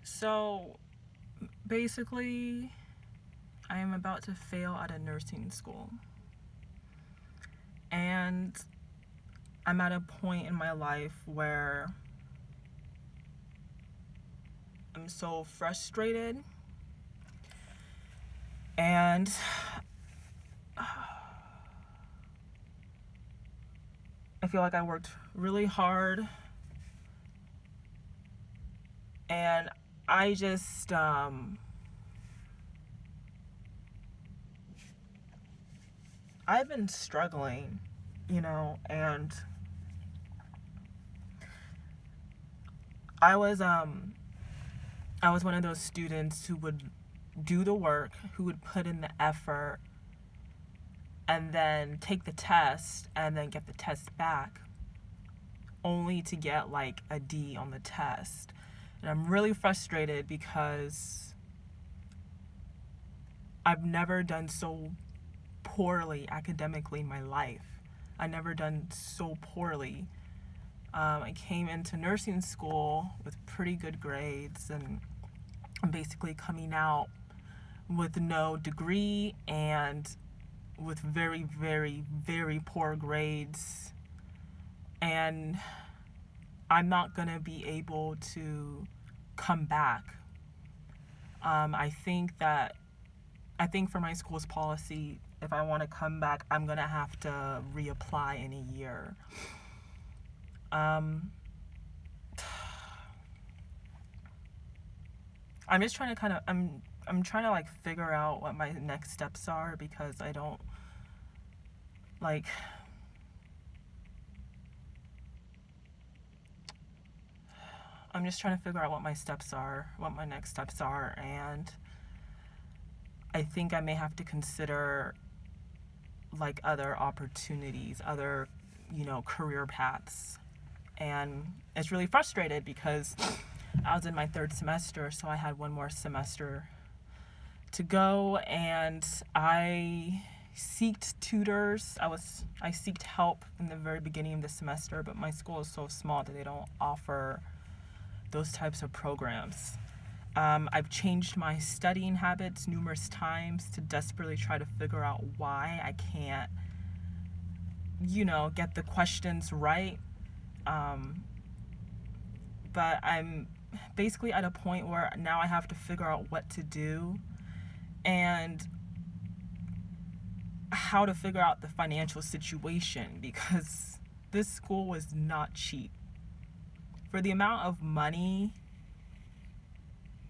So basically, I am about to fail at a nursing school. And I'm at a point in my life where I'm so frustrated and I feel like I worked really hard and I just I've been struggling, and I was um I was one of those students who would do the work, who would put in the effort and then take the test and then get the test back only to get like a D on the test. And I'm really frustrated because I've never done so poorly academically in my life. I've never done so poorly. I came into nursing school with pretty good grades, and I'm basically coming out with no degree and with very, very, very poor grades. And I'm not going to be able to come back. I think for my school's policy, if I want to come back, I'm going to have to reapply in a year. Um, I'm just trying to I'm trying to like figure out what my next steps are because I don't like I'm just trying to figure out what my steps are, what my next steps are, and I think I may have to consider like other opportunities, other, career paths. And it's really frustrated because I was in my third semester, so I had one more semester to go, and I seeked tutors. I seeked help in the very beginning of the semester, but my school is so small that they don't offer those types of programs. I've changed my studying habits numerous times to desperately try to figure out why I can't, get the questions right. But I'm basically at a point where now I have to figure out what to do and how to figure out the financial situation because this school was not cheap. For the amount of money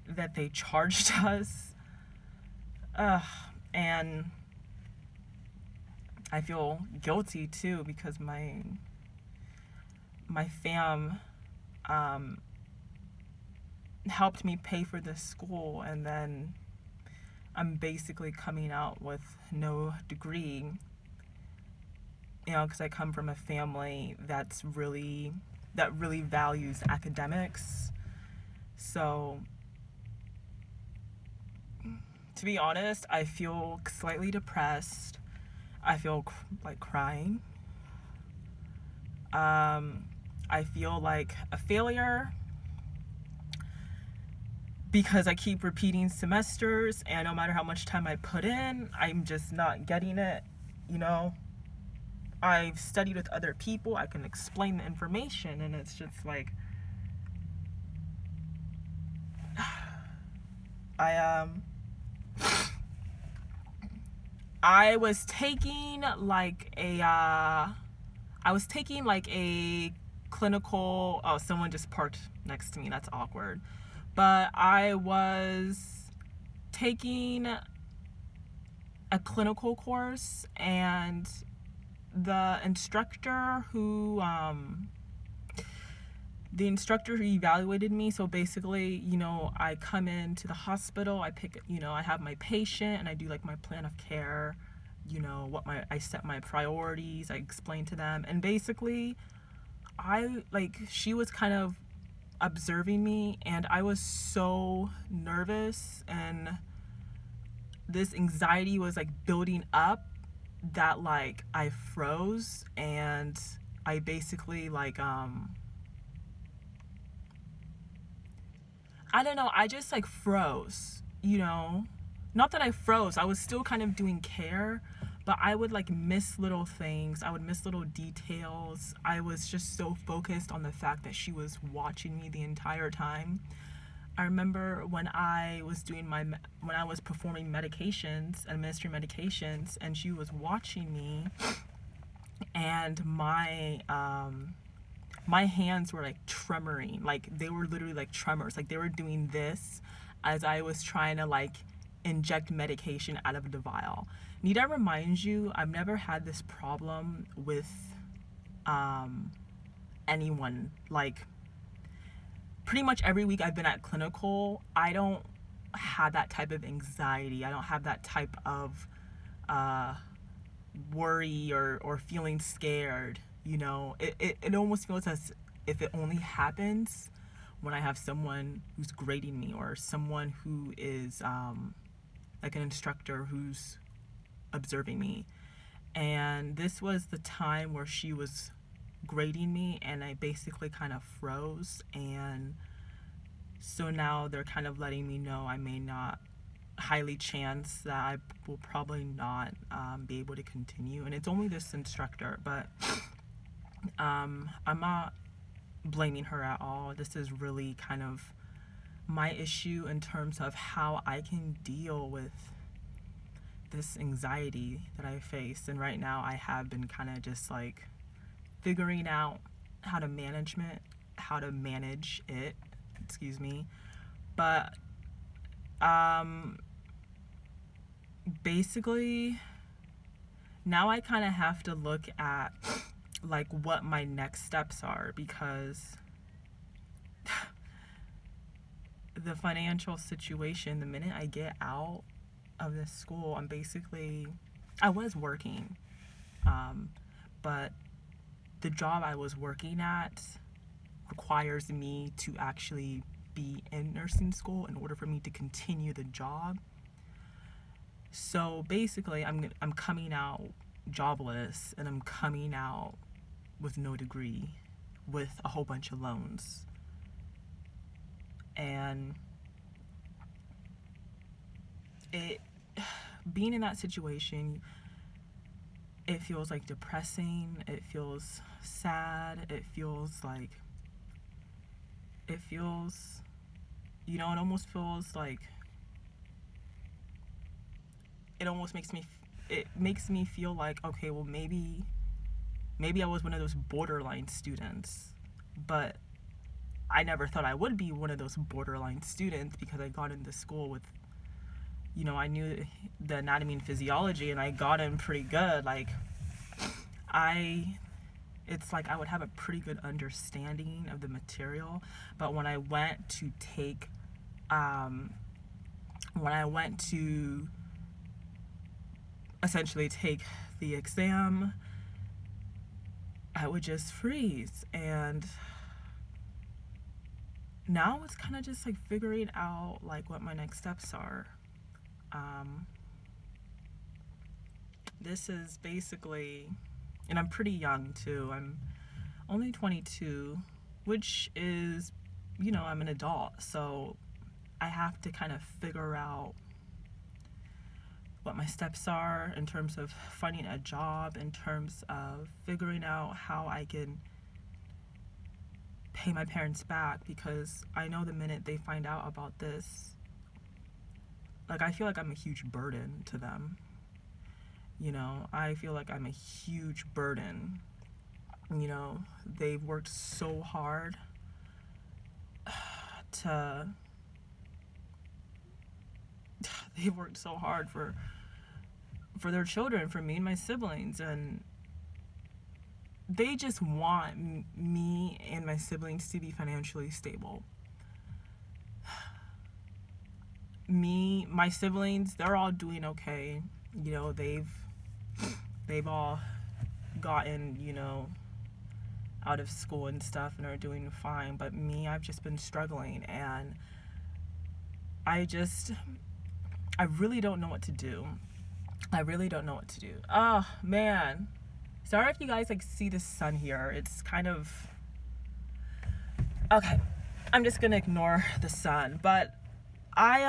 that they charged us, and I feel guilty too because my fam helped me pay for this school, and then I'm basically coming out with no degree, because I come from a family that really values academics. So to be honest, I feel slightly depressed. I feel like crying. I feel like a failure because I keep repeating semesters, and no matter how much time I put in, I'm just not getting it. I've studied with other people, I can explain the information, and it's just like I was taking like a clinical. Oh, someone just parked next to me. That's awkward. But I was taking a clinical course, and the instructor who evaluated me. So basically, I come into the hospital, I have my patient, and I do like my plan of care, I set my priorities, I explain to them, and basically, she was kind of observing me, and I was so nervous, and this anxiety was like building up that like I froze, and I basically I don't know, I just like froze, you know? Not that I froze, I was still kind of doing care, but I would like miss little things. I would miss little details. I was just so focused on the fact that she was watching me the entire time. I remember when I was when I was performing medications, administering medications, and she was watching me, and my hands were like tremoring, like they were literally like tremors, like they were doing this as I was trying to like inject medication out of the vial. Need I remind you, I've never had this problem with anyone. Like pretty much every week I've been at clinical, I don't have that type of anxiety. I don't have that type of uh, worry or feeling scared. You know, it almost feels as if it only happens when I have someone who's grading me, or someone who is like an instructor who's observing me. And this was the time where she was grading me, and I basically kind of froze. And so now they're kind of letting me know I may not, highly chance that I will probably not be able to continue. And it's only this instructor, but I'm not blaming her at all. This is really kind of my issue in terms of how I can deal with this anxiety that I face. And right now I have been kind of just like figuring out how to manage it, excuse me. But basically now I kind of have to look at like what my next steps are, because the financial situation, the minute I get out of this school, I was working, but the job I was working at requires me to actually be in nursing school in order for me to continue the job. So basically I'm coming out jobless, and I'm coming out with no degree, with a whole bunch of loans. And being in that situation, it feels like depressing, it feels sad, it feels, you know, it almost feels like, it makes me feel like, okay, well, maybe I was one of those borderline students, but I never thought I would be one of those borderline students, because I got into school with, you know, I knew the anatomy and physiology, and I got in pretty good. Like it's like I would have a pretty good understanding of the material, but when I went to essentially take the exam, I would just freeze. And now it's kind of just like figuring out like what my next steps are. This is basically, and I'm pretty young too. I'm only 22, which is, you know, I'm an adult, so I have to kind of figure out what my steps are in terms of finding a job, in terms of figuring out how I can pay my parents back, because I know the minute they find out about this, like, I feel like I'm a huge burden to them. You know, I feel like I'm a huge burden. You know, they've worked so hard they've worked so hard for their children, for me and my siblings, and they just want me and my siblings to be financially stable. My siblings, they're all doing okay. You know, they've all gotten, you know, out of school and stuff and are doing fine. But me, I've just been struggling, and I really don't know what to do. Oh, man. Sorry if you guys like see the sun here. It's kind of okay. I'm just gonna ignore the sun. But I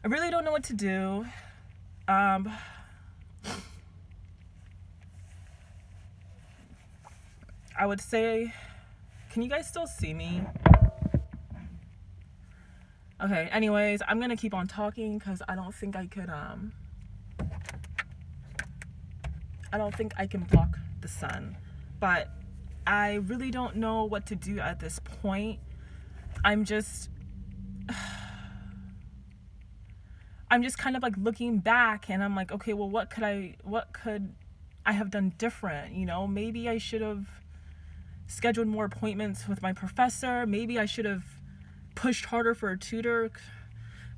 I really don't know what to do. Um, I would say, can you guys still see me? Okay, anyways, I'm gonna keep on talking because I don't think I can block the sun. But I really don't know what to do at this point. I'm just kind of like looking back, and I'm like, okay, well, what could I have done different? You know, maybe I should have scheduled more appointments with my professor. Maybe I should have pushed harder for a tutor,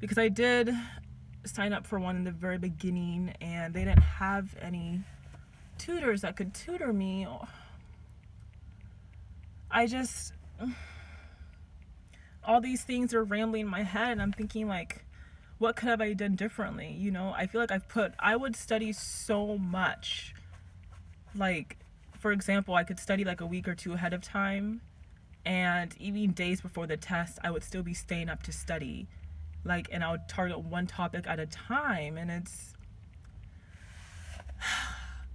because I did sign up for one in the very beginning and they didn't have any tutors that could tutor me. I just, all these things are rambling in my head, and I'm thinking, like, what could have I done differently? You know, I feel like I would study so much. Like, for example, I could study like a week or two ahead of time, and even days before the test, I would still be staying up to study. Like, and I would target one topic at a time, and it's,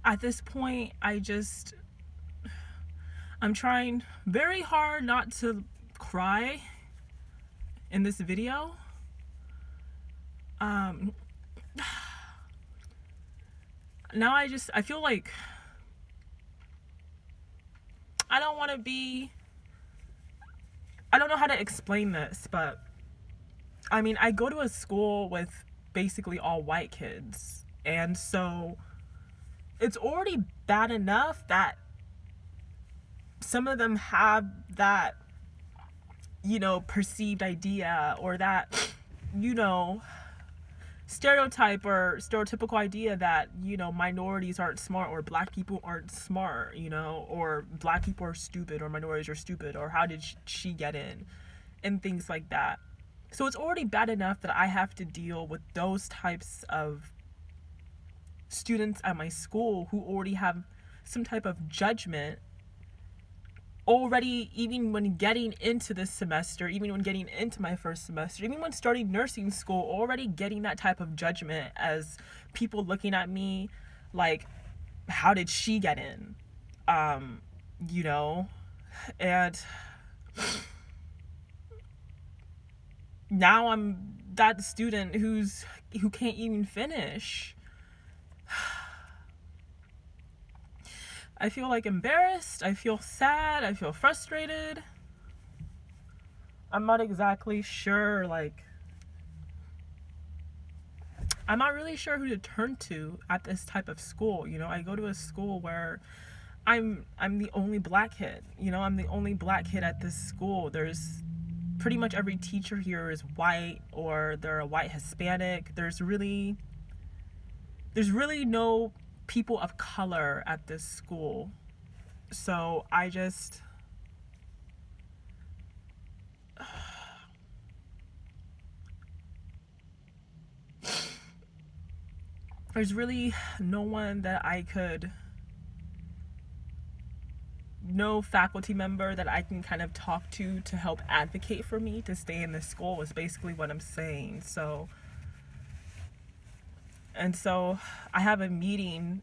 at this point, I'm trying very hard not to cry in this video. Now I feel like I don't know how to explain this, but I mean, I go to a school with basically all white kids, and so it's already bad enough that some of them have that, you know, perceived idea, or that, you know, stereotype or stereotypical idea that, you know, minorities aren't smart, or black people aren't smart, you know, or black people are stupid, or minorities are stupid, or how did she get in, and things like that. So it's already bad enough that I have to deal with those types of students at my school who already have some type of judgment already, even when getting into this semester, even when getting into my first semester, even when starting nursing school, already getting that type of judgment as people looking at me like, how did she get in? You know, and now I'm that student who can't even finish. I feel like embarrassed, I feel sad, I feel frustrated. I'm not exactly sure, like, I'm not really sure who to turn to at this type of school. You know, I go to a school where I'm the only black kid. You know, I'm the only black kid at this school. There's pretty much every teacher here is white, or they're a white Hispanic. There's really no people of color at this school. So there's really no one that no faculty member that I can kind of talk to help advocate for me to stay in this school, is basically what I'm saying. So I have a meeting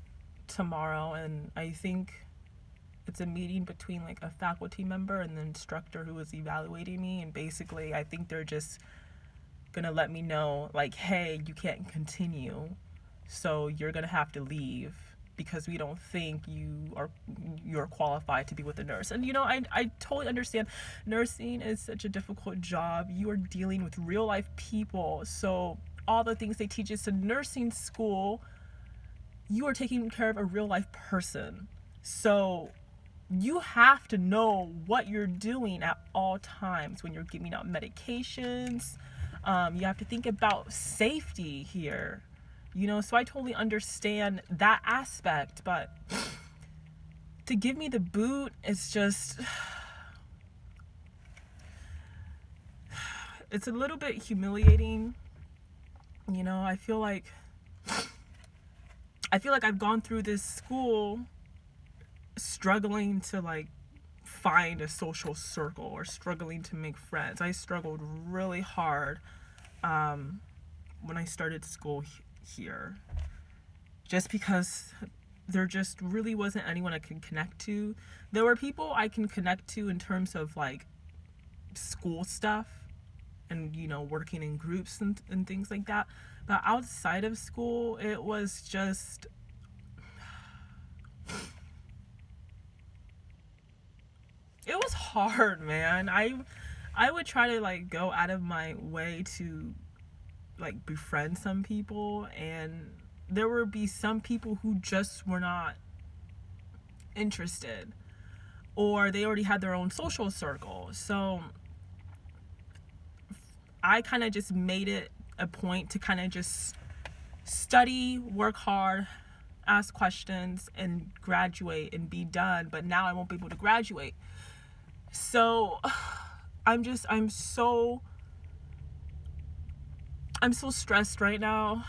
tomorrow, and I think it's a meeting between like a faculty member and the instructor who is evaluating me, and basically I think they're just gonna let me know, like, hey, you can't continue, so you're gonna have to leave because we don't think you're qualified to be with a nurse. And you know, I totally understand. Nursing is such a difficult job. You are dealing with real life people, so all the things they teach us in nursing school, you are taking care of a real life person. So you have to know what you're doing at all times when you're giving out medications. You have to think about safety here, you know, so I totally understand that aspect. But to give me the boot, it's just, it's a little bit humiliating. You know, I feel like I've gone through this school struggling to like find a social circle or struggling to make friends. I struggled really hard when I started school here, just because there just really wasn't anyone I could connect to. There were people I can connect to in terms of like school stuff and, you know, working in groups and things like that. But outside of school, it was just, it was hard, man. I would try to like go out of my way to like befriend some people, and there would be some people who just were not interested, or they already had their own social circle. So I kind of just made it a point to kind of just study, work hard, ask questions, and graduate and be done. But now I won't be able to graduate. So I'm so stressed right now.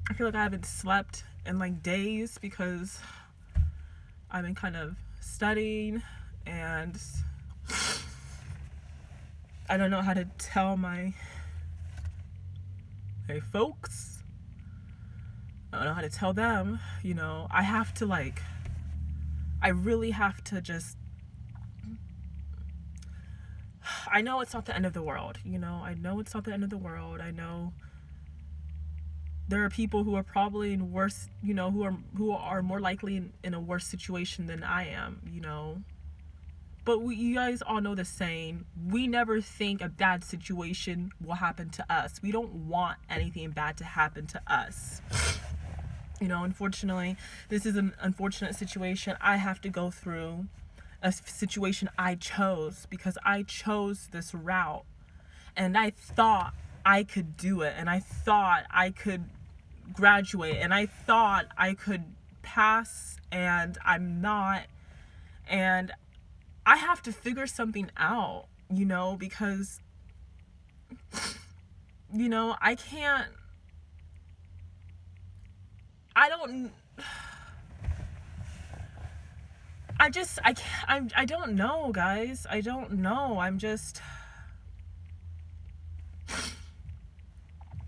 I feel like I haven't slept in like days because I've been kind of studying, and I don't know how to tell my folks. I don't know how to tell them, you know. I really have to just, I know it's not the end of the world, you know. I know it's not the end of the world. I know there are people who are probably in worse, you know, who are more likely in a worse situation than I am, you know. But you guys all know the saying, we never think a bad situation will happen to us. We don't want anything bad to happen to us. You know, unfortunately, this is an unfortunate situation I have to go through, a situation I chose because I chose this route, and I thought I could do it, and I thought I could graduate, and I thought I could pass, and I'm not. And I have to figure something out, you know, because, you know, I don't know, guys. I don't know. I'm just,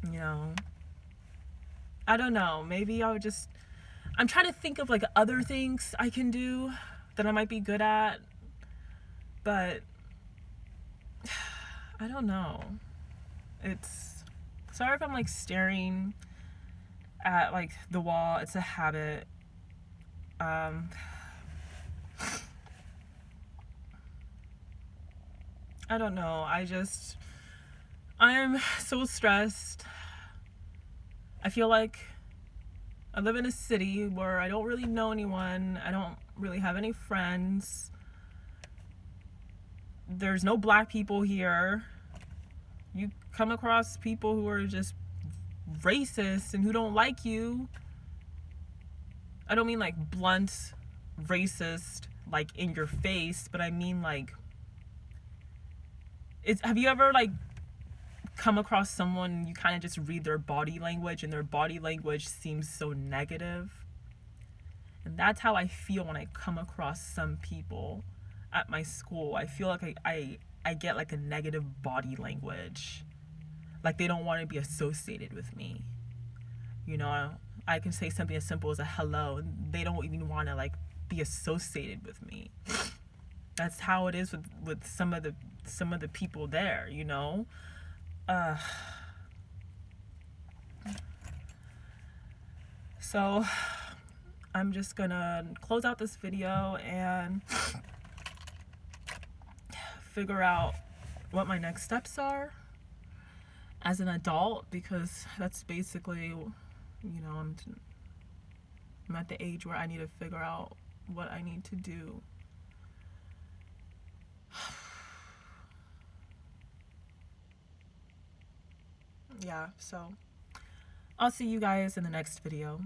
you know, I don't know. Maybe I'm trying to think of like other things I can do that I might be good at, but I don't know. Sorry if I'm like staring at like the wall. It's a habit. I don't know. I'm so stressed. I feel like I live in a city where I don't really know anyone. I don't really have any friends. There's no black people here. You come across people who are just racist and who don't like you. I don't mean like blunt racist, like in your face, but I mean like, have you ever like come across someone and you kind of just read their body language and their body language seems so negative? And that's how I feel when I come across some people at my school. I feel like I get like a negative body language, like they don't want to be associated with me, you know. I can say something as simple as a hello and they don't even want to like be associated with me. That's how it is with some of the people there, you know. So I'm just gonna close out this video and figure out what my next steps are as an adult, because that's basically, you know, I'm at the age where I need to figure out what I need to do. Yeah, so I'll see you guys in the next video.